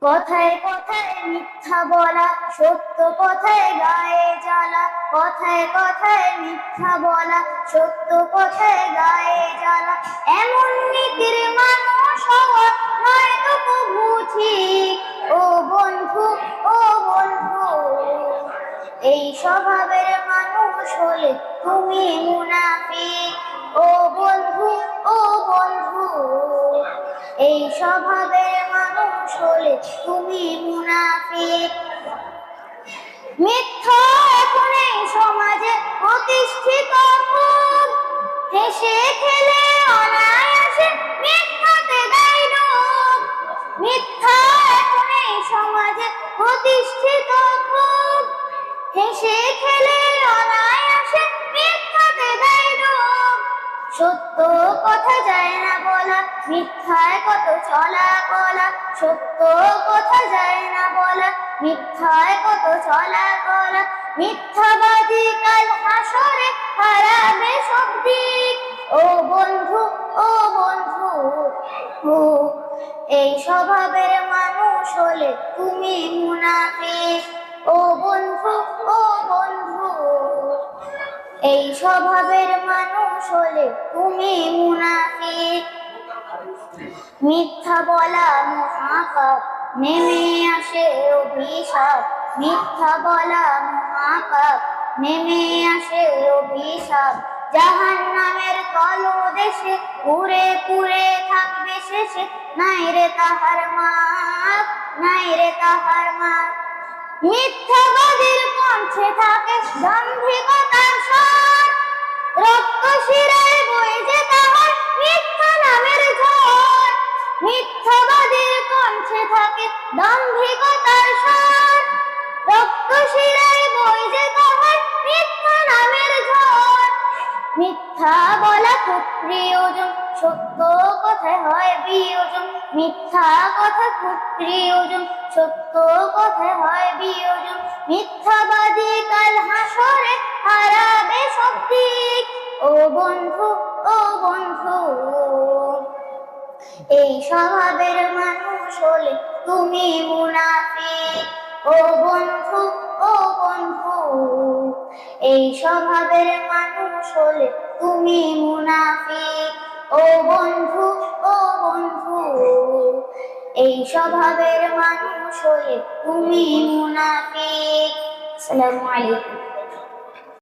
কথায় কথায় মিথ্যা বলা, সত্য কথায় গায়ে জ্বালা। কথায় কথায় মিথ্যা বলা, সত্য কথায় গায়ে জ্বালা। এমন নীতির মানুষ হওয়া নয়তো কবু ঠিক। ও বন্ধু, ও বন্ধু, এই স্বভাবের মানুষ হলে তুমি মুনাফিক। ও বন্ধু, ও বন্ধু, এই স্বভাবের মানুষ হলে তুমি মুনাফিক। মিথ্যা এখন এই সমাজে প্রতিষ্ঠিত খুব। হেসে খেলে অনায়াসে মিথ্যাতে দেয় ডুব। মিথ্যা এখন এই সমাজে প্রতিষ্ঠিত খুব। হেসে খেলে অনায়াসে মিথ্যাতে দেয় ডুব। সত্য কথা যায় না বলা, মিথ্যায় কত চলা কলা। সত্য কথা যায় না বলা, মিথ্যায় কত চলা কলা। মিথ্যাবাদী কাল হাসরে হারাবে সব দিক। ও বন্ধু, ও বন্ধু, এই স্বভাবের মানুষ হলে তুমি মুনাফিক। ও বন্ধু, ও বন্ধু, এই স্বভাবের মানুষ হলে তুমি মুনাফিক। মিথ্যা বলা মহাপাপ, নেমে আসে অভিশাপ। মিথ্যা বলা মহাপাপ, নেমে আসে অভিশাপ। জাহান্নামের তলদেশে পুরে পুরে থাকবে শেষে। নাই রে তাহার মাপ, নাই রে তাহার মাপ। মিথ্যাবাদীর কণ্ঠে থাকে দাম্ভিকতার স্বর। রক্ত শিরায় বয়ে যে তাহার মিথ্যা নামের ঝড়। মিথ্যাবাদীর কণ্ঠে থাকে দাম্ভিকতার স্বর। রক্ত শিরায় বয়ে যে তাহার মিথ্যা নামের ঝড়। মিথ্যা বলা খুব প্রিয়জন, সত্য কথায় হয় বিয়োজন। মিথ্যা কথা খুব প্রিয়জন, সত্য কথায় হয় বিয়োজন। মিথ্যাবাদী কাল হাসরে হারাবে সব দিক। ও বন্ধু, ও বন্ধু, এই স্বভাবের মানুষ হলে তুমি মুনাফিক। ও বন্ধু, ও বন্ধু, এই স্বভাবের মানুষ হলে তুমি মুনাফিক। ও বন্ধু, ও বন্ধু, এই স্বভাবের মানুষ হলে তুমি মুনাফিক। আসসালামু আলাইকুম।